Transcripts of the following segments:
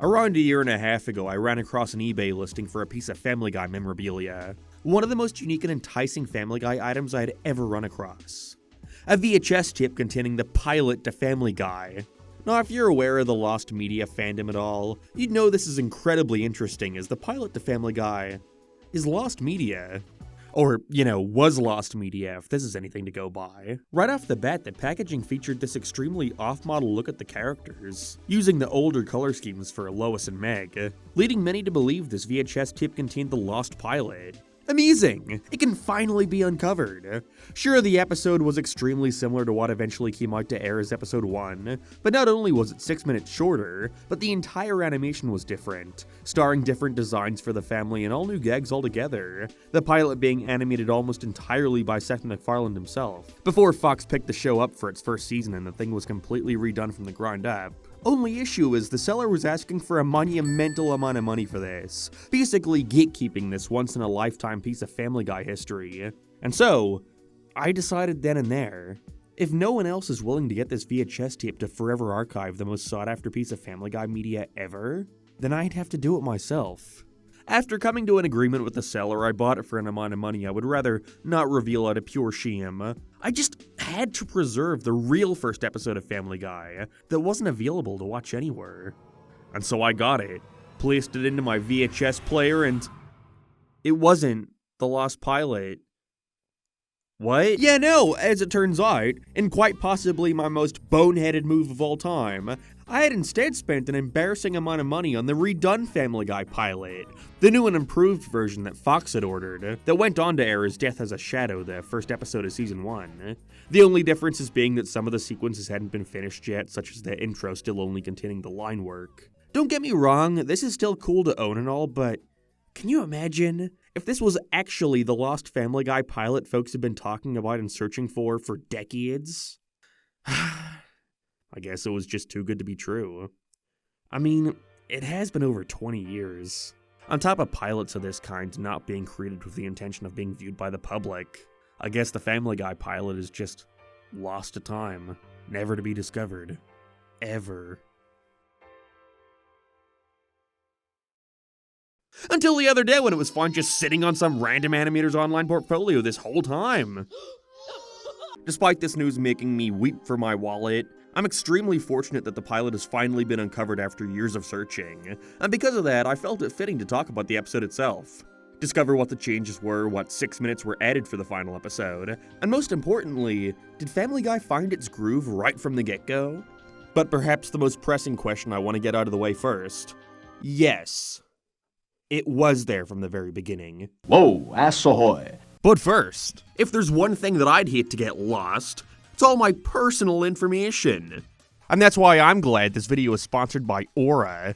Around a year and a half ago, I ran across an eBay listing for a piece of Family Guy memorabilia. One of the most unique and enticing Family Guy items I had ever run across. A VHS tape containing the pilot to Family Guy. Now, if you're aware of the Lost Media fandom at all, you'd know this is incredibly interesting, as the pilot to Family Guy is Lost Media. Or, was Lost Media, if this is anything to go by. Right off the bat, the packaging featured this extremely off-model look at the characters, using the older color schemes for Lois and Meg, leading many to believe this VHS tape contained the Lost pilot. Amazing! It can finally be uncovered. Sure, the episode was extremely similar to what eventually came out to air as episode 1, but not only was it 6 minutes shorter, but the entire animation was different, starring different designs for the family and all new gags altogether, the pilot being animated almost entirely by Seth MacFarlane himself, before Fox picked the show up for its first season and the thing was completely redone from the ground up. Only issue is the seller was asking for a monumental amount of money for this, basically gatekeeping this once-in-a-lifetime piece of Family Guy history. And so, I decided then and there, if no one else is willing to get this VHS tape to forever archive the most sought-after piece of Family Guy media ever, then I'd have to do it myself. After coming to an agreement with the seller, I bought it for an amount of money I would rather not reveal out of pure shame. I just had to preserve the real first episode of Family Guy that wasn't available to watch anywhere. And so I got it, placed it into my VHS player, and it wasn't the Lost Pilot. What? Yeah, no, as it turns out, in quite possibly my most boneheaded move of all time, I had instead spent an embarrassing amount of money on the redone Family Guy pilot, the new and improved version that Fox had ordered, that went on to air as Death Has a Shadow, the first episode of season 1. The only difference is being that some of the sequences hadn't been finished yet, such as the intro still only containing the line work. Don't get me wrong, this is still cool to own and all, but can you imagine if this was actually the Lost Family Guy pilot folks have been talking about and searching for decades? I guess it was just too good to be true. I mean, it has been over 20 years. On top of pilots of this kind not being created with the intention of being viewed by the public, I guess the Family Guy pilot is just lost to time, never to be discovered. Ever. Until the other day when it was fun just sitting on some random animator's online portfolio this whole time. Despite this news making me weep for my wallet, I'm extremely fortunate that the pilot has finally been uncovered after years of searching, and because of that, I felt it fitting to talk about the episode itself. Discover what the changes were, what 6 minutes were added for the final episode, and most importantly, did Family Guy find its groove right from the get-go? But perhaps the most pressing question I want to get out of the way first. Yes. It was there from the very beginning. Whoa, ass ahoy. But first, if there's one thing that I'd hate to get lost, it's all my personal information. And that's why I'm glad this video is sponsored by Aura.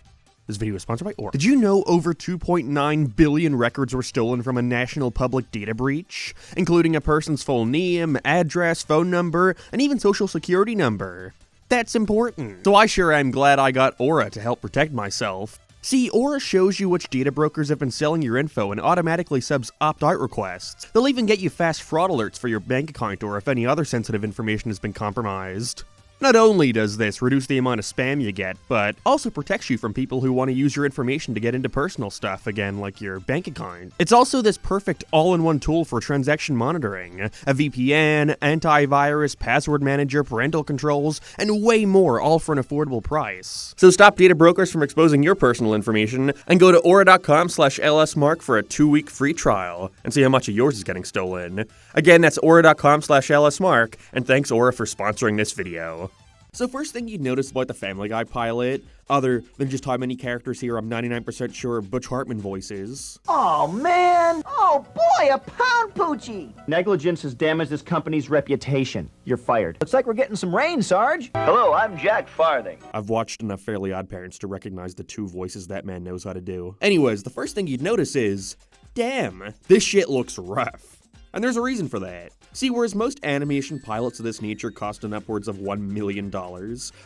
Did you know over 2.9 billion records were stolen from a national public data breach, including a person's full name, address, phone number, and even social security number? That's important. So I sure am glad I got Aura to help protect myself. See, Aura shows you which data brokers have been selling your info and automatically subs opt-out requests. They'll even get you fast fraud alerts for your bank account or if any other sensitive information has been compromised. Not only does this reduce the amount of spam you get, but also protects you from people who want to use your information to get into personal stuff, again, like your bank account. It's also this perfect all-in-one tool for transaction monitoring, a VPN, antivirus, password manager, parental controls, and way more, all for an affordable price. So stop data brokers from exposing your personal information and go to aura.com/lsmark for a 2-week free trial and see how much of yours is getting stolen. Again, that's aura.com/lsmark, and thanks Aura for sponsoring this video. So first thing you'd notice about the Family Guy pilot, other than just how many characters here I'm 99% sure are Butch Hartman voices. Oh, man! Oh, boy, a pound poochie! Negligence has damaged this company's reputation. You're fired. Looks like we're getting some rain, Sarge. Hello, I'm Jack Farthing. I've watched enough Fairly Odd Parents to recognize the 2 voices that man knows how to do. Anyways, the first thing you'd notice is, damn, this shit looks rough. And there's a reason for that. See, whereas most animation pilots of this nature cost an upwards of $1 million,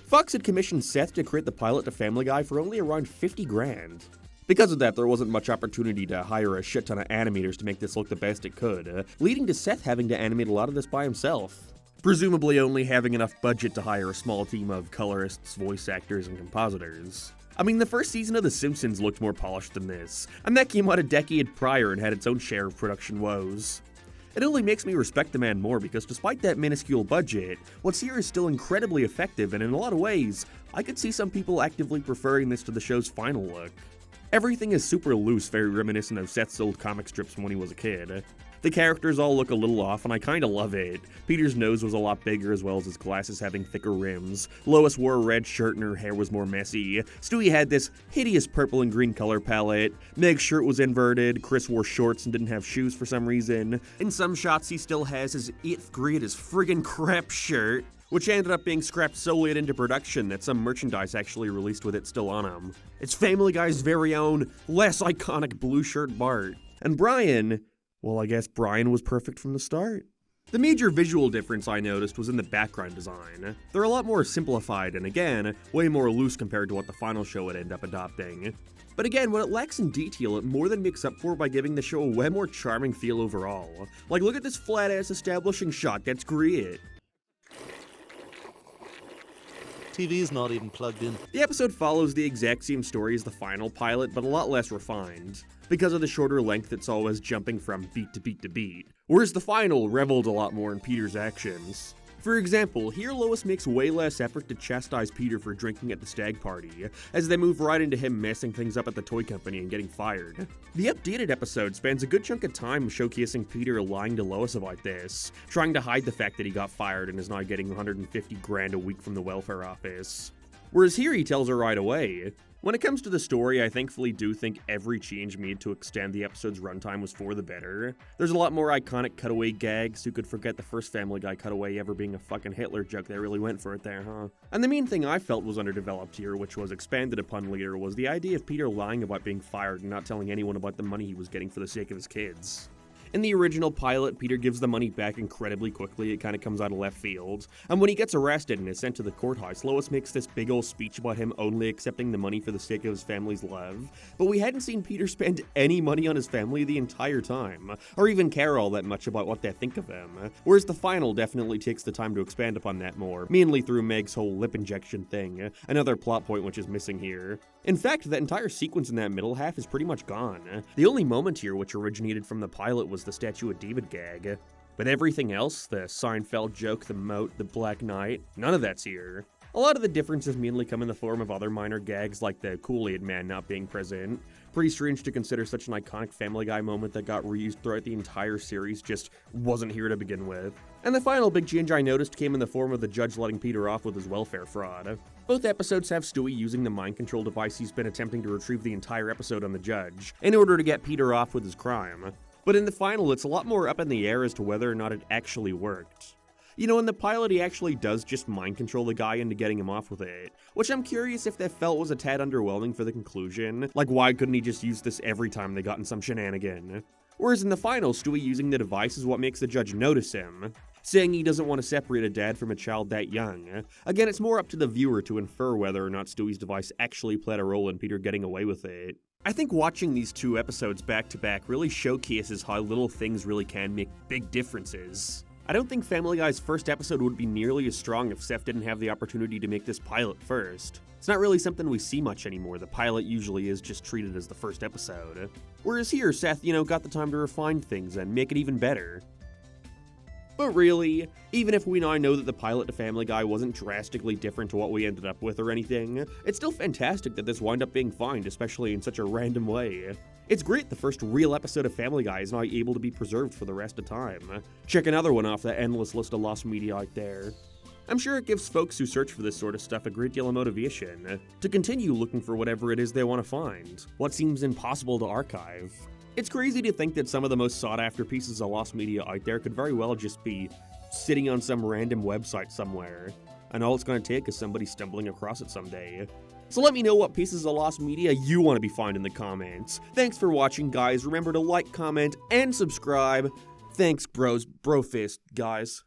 Fox had commissioned Seth to create the pilot to Family Guy for only around 50 grand. Because of that, there wasn't much opportunity to hire a shit ton of animators to make this look the best it could, leading to Seth having to animate a lot of this by himself. Presumably only having enough budget to hire a small team of colorists, voice actors, and compositors. I mean, the first season of The Simpsons looked more polished than this, and that came out a decade prior and had its own share of production woes. It only makes me respect the man more because despite that minuscule budget, what's here is still incredibly effective, and in a lot of ways, I could see some people actively preferring this to the show's final look. Everything is super loose, very reminiscent of Seth's old comic strips from when he was a kid. The characters all look a little off, and I kinda love it. Peter's nose was a lot bigger, as well as his glasses having thicker rims. Lois wore a red shirt and her hair was more messy. Stewie had this hideous purple and green color palette. Meg's shirt was inverted. Chris wore shorts and didn't have shoes for some reason. In some shots, he still has his 8th grade as friggin' crap shirt, which ended up being scrapped so late into production that some merchandise actually released with it still on him. It's Family Guy's very own, less iconic blue shirt Bart. And Brian, well, I guess Brian was perfect from the start. The major visual difference I noticed was in the background design. They're a lot more simplified and again, way more loose compared to what the final show would end up adopting. But again, what it lacks in detail, it more than makes up for by giving the show a way more charming feel overall. Like, look at this flat-ass establishing shot, that's great. TV's not even plugged in. The episode follows the exact same story as the final pilot, but a lot less refined. Because of the shorter length, it's always jumping from beat to beat to beat, whereas the final reveled a lot more in Peter's actions. For example, here Lois makes way less effort to chastise Peter for drinking at the stag party, as they move right into him messing things up at the toy company and getting fired. The updated episode spends a good chunk of time showcasing Peter lying to Lois about this, trying to hide the fact that he got fired and is now getting $150,000 a week from the welfare office. Whereas here he tells her right away. When it comes to the story, I thankfully do think every change made to extend the episode's runtime was for the better. There's a lot more iconic cutaway gags. Who could forget the first Family Guy cutaway ever being a fucking Hitler joke? They really went for it there, huh? And the main thing I felt was underdeveloped here, which was expanded upon later, was the idea of Peter lying about being fired and not telling anyone about the money he was getting for the sake of his kids. In the original pilot, Peter gives the money back incredibly quickly. It kind of comes out of left field. And when he gets arrested and is sent to the courthouse, Lois makes this big old speech about him only accepting the money for the sake of his family's love. But we hadn't seen Peter spend any money on his family the entire time, or even care all that much about what they think of him. Whereas the final definitely takes the time to expand upon that more, mainly through Meg's whole lip injection thing, another plot point which is missing here. In fact, that entire sequence in that middle half is pretty much gone. The only moment here which originated from the pilot was the Statue of David gag. But everything else, the Seinfeld joke, the moat, the Black Knight, none of that's here. A lot of the differences mainly come in the form of other minor gags like the Kool-Aid Man not being present. Pretty strange to consider such an iconic Family Guy moment that got reused throughout the entire series just wasn't here to begin with. And the final big change I noticed came in the form of the judge letting Peter off with his welfare fraud. Both episodes have Stewie using the mind control device he's been attempting to retrieve the entire episode on the judge, in order to get Peter off with his crime. But in the final, it's a lot more up in the air as to whether or not it actually worked. You know, in the pilot, he actually does just mind control the guy into getting him off with it, which I'm curious if they felt was a tad underwhelming for the conclusion. Like, why couldn't he just use this every time they got in some shenanigan? Whereas in the final, Stewie using the device is what makes the judge notice him, saying he doesn't want to separate a dad from a child that young. Again, it's more up to the viewer to infer whether or not Stewie's device actually played a role in Peter getting away with it. I think watching these two episodes back to back really showcases how little things really can make big differences. I don't think Family Guy's first episode would be nearly as strong if Seth didn't have the opportunity to make this pilot first. It's not really something we see much anymore. The pilot usually is just treated as the first episode. Whereas here, Seth, got the time to refine things and make it even better. But really, even if we now know that the pilot to Family Guy wasn't drastically different to what we ended up with or anything, it's still fantastic that this wound up being fine, especially in such a random way. It's great the first real episode of Family Guy is now able to be preserved for the rest of time. Check another one off that endless list of lost media out there. I'm sure it gives folks who search for this sort of stuff a great deal of motivation to continue looking for whatever it is they want to find, what seems impossible to archive. It's crazy to think that some of the most sought-after pieces of lost media out there could very well just be sitting on some random website somewhere, and all it's going to take is somebody stumbling across it someday. So let me know what pieces of lost media you want to be found in the comments. Thanks for watching, guys. Remember to like, comment, and subscribe. Thanks, bros. Brofist, guys.